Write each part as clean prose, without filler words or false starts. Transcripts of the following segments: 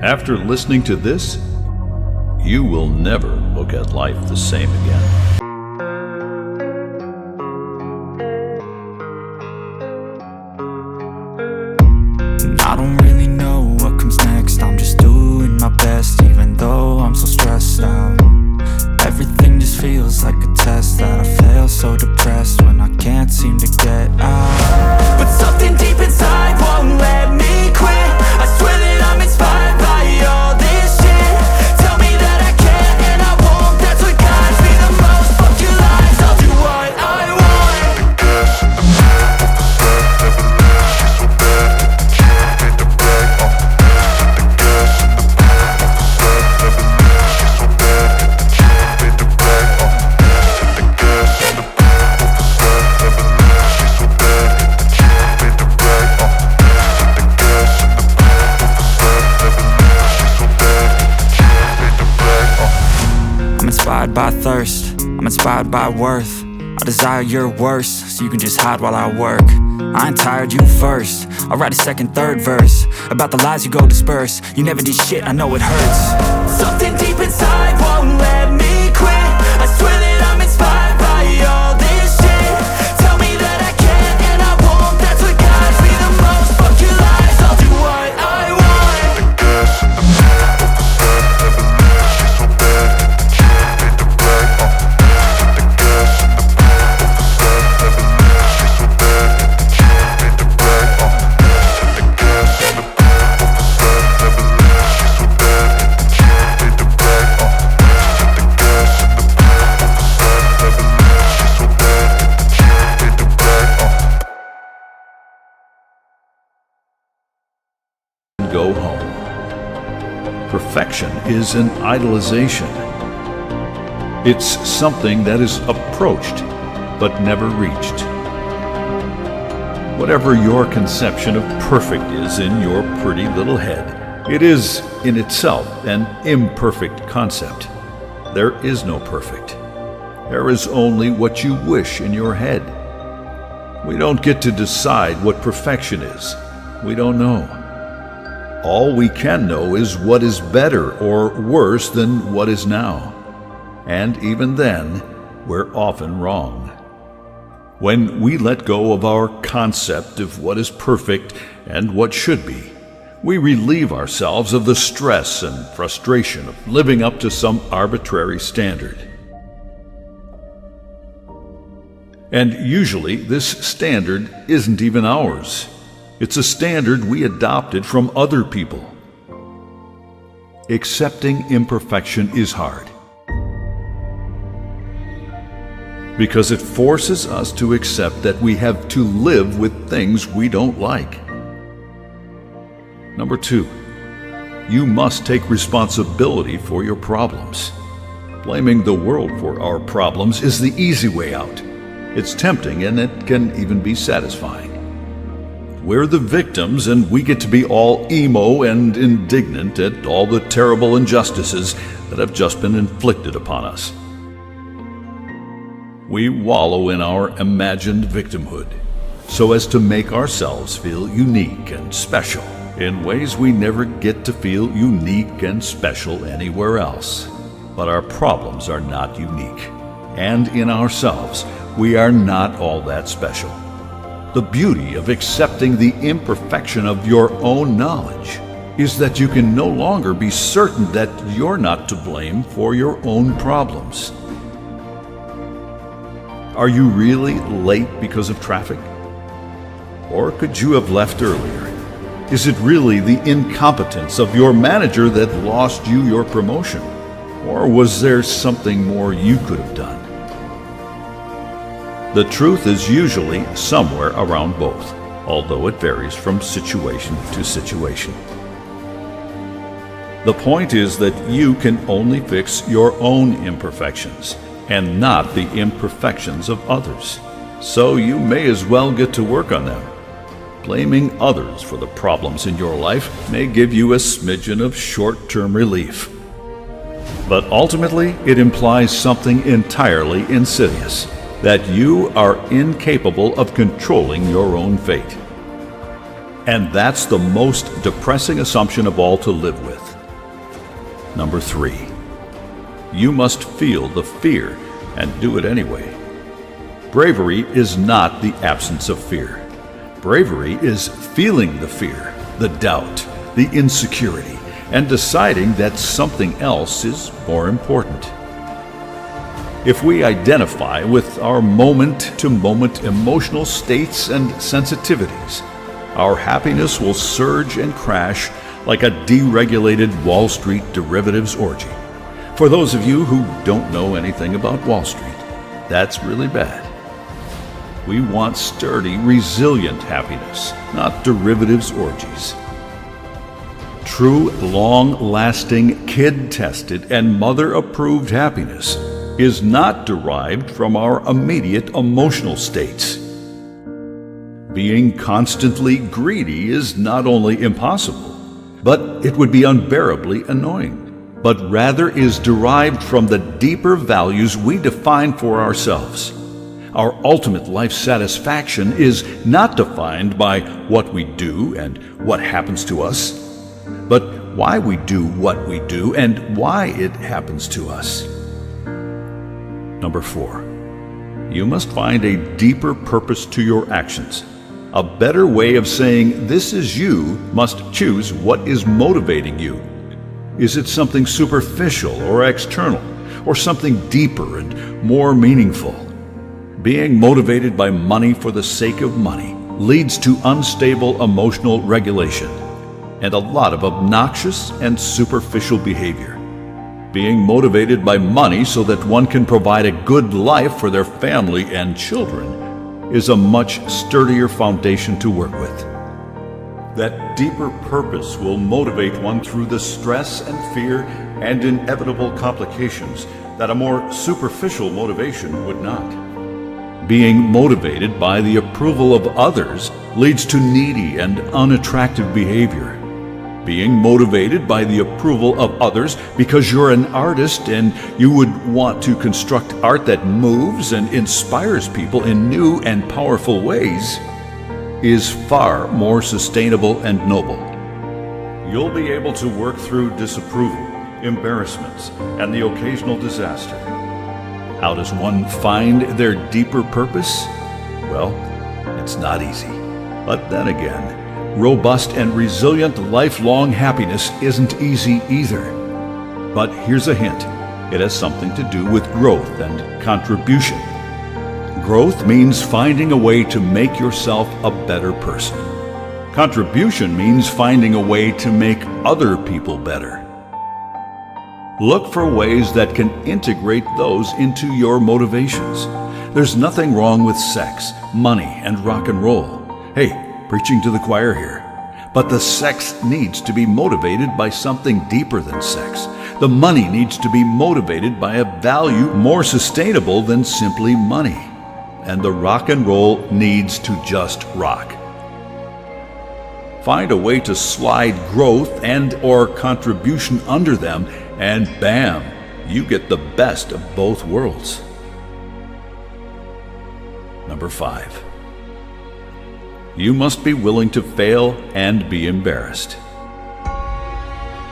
After listening to this, you will never look at life the same again. I don't really know what comes next. I'm just doing my best, even though I'm so stressed out. Everything just feels like a test that I fail, so depressed when I can't seem to get out. But something deep inside won't let me quit. I swear that I'm inspired by all this shit. Tell me that I can and I won't. That's what guides me the most. Fuck your lies, I'll do what I want. Inspired by thirst, I'm inspired by worth. I desire your worst, so you can just hide while I work. I ain't tired, you first. I'll write a second, third verse about the lies you go disperse. You never did shit, I know it hurts. Something deep inside won't let me quit. I swear that I'm inspired by all this shit. Tell me that I can and I won't. That's what guides me the most. Fuck your lies, I'll do what I want. Go home. Perfection is an idolization. It's something that is approached but never reached. Whatever your conception of perfect is in your pretty little head, it is in itself an imperfect concept. There is no perfect. There is only what you wish in your head. We don't get to decide what perfection is. We don't know. All we can know is what is better or worse than what is now. And even then, we're often wrong. When we let go of our concept of what is perfect and what should be, we relieve ourselves of the stress and frustration of living up to some arbitrary standard. And usually this standard isn't even ours. It's a standard we adopted from other people. Accepting imperfection is hard because it forces us to accept that we have to live with things we don't like. Number 2, you must take responsibility for your problems. Blaming the world for our problems is the easy way out. It's tempting and it can even be satisfying. We're the victims and we get to be all emo and indignant at all the terrible injustices that have just been inflicted upon us. We wallow in our imagined victimhood so as to make ourselves feel unique and special in ways we never get to feel unique and special anywhere else. But our problems are not unique, and in ourselves, we are not all that special. The beauty of accepting the imperfection of your own knowledge is that you can no longer be certain that you're not to blame for your own problems. Are you really late because of traffic? Or could you have left earlier? Is it really the incompetence of your manager that lost you your promotion? Or was there something more you could have done? The truth is usually somewhere around both, although it varies from situation to situation. The point is that you can only fix your own imperfections and not the imperfections of others. So you may as well get to work on them. Blaming others for the problems in your life may give you a smidgen of short-term relief. But ultimately, it implies something entirely insidious, that you are incapable of controlling your own fate. And that's the most depressing assumption of all to live with. Number 3. You must feel the fear and do it anyway. Bravery is not the absence of fear. Bravery is feeling the fear, the doubt, the insecurity, and deciding that something else is more important. If we identify with our moment-to-moment emotional states and sensitivities, our happiness will surge and crash like a deregulated Wall Street derivatives orgy. For those of you who don't know anything about Wall Street, that's really bad. We want sturdy, resilient happiness, not derivatives orgies. True, long-lasting, kid-tested, and mother-approved happiness is not derived from our immediate emotional states. Being constantly greedy is not only impossible, but it would be unbearably annoying, but rather is derived from the deeper values we define for ourselves. Our ultimate life satisfaction is not defined by what we do and what happens to us, but why we do what we do and why it happens to us. Number 4. You must find a deeper purpose to your actions. A better way of saying this is you must choose what is motivating you. Is it something superficial or external, or something deeper and more meaningful? Being motivated by money for the sake of money leads to unstable emotional regulation and a lot of obnoxious and superficial behavior. Being motivated by money so that one can provide a good life for their family and children is a much sturdier foundation to work with. That deeper purpose will motivate one through the stress and fear and inevitable complications that a more superficial motivation would not. Being motivated by the approval of others leads to needy and unattractive behavior. Being motivated by the approval of others because you're an artist and you would want to construct art that moves and inspires people in new and powerful ways is far more sustainable and noble. You'll be able to work through disapproval, embarrassments, and the occasional disaster. How does one find their deeper purpose? Well, it's not easy. But then again, robust and resilient lifelong happiness isn't easy either. But here's a hint. It has something to do with growth and contribution. Growth means finding a way to make yourself a better person. Contribution means finding a way to make other people better. Look for ways that can integrate those into your motivations. There's nothing wrong with sex, money, and rock and roll. Hey, preaching to the choir here. But the sex needs to be motivated by something deeper than sex. The money needs to be motivated by a value more sustainable than simply money. And the rock and roll needs to just rock. Find a way to slide growth and/or contribution under them, and bam, you get the best of both worlds. Number 5. You must be willing to fail and be embarrassed.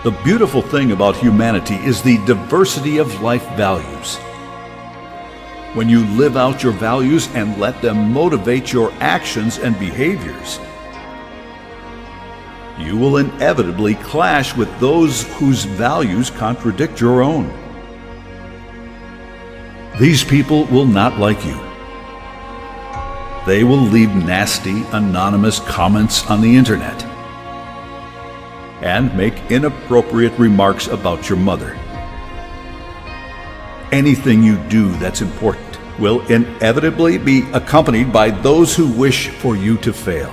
The beautiful thing about humanity is the diversity of life values. When you live out your values and let them motivate your actions and behaviors, you will inevitably clash with those whose values contradict your own. These people will not like you. They will leave nasty, anonymous comments on the internet and make inappropriate remarks about your mother. Anything you do that's important will inevitably be accompanied by those who wish for you to fail.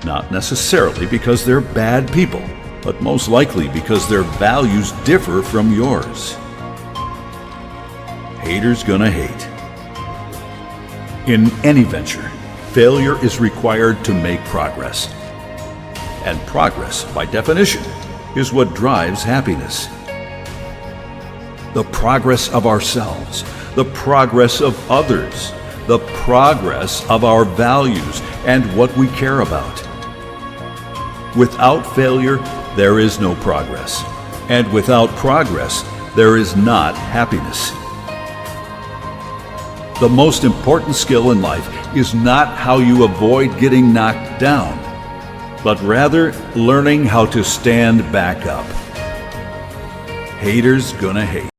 Not necessarily because they're bad people, but most likely because their values differ from yours. Haters gonna hate. In any venture, failure is required to make progress. And progress, by definition, is what drives happiness. The progress of ourselves, the progress of others, the progress of our values and what we care about. Without failure, there is no progress. And without progress, there is not happiness. The most important skill in life is not how you avoid getting knocked down, but rather learning how to stand back up. Haters gonna hate.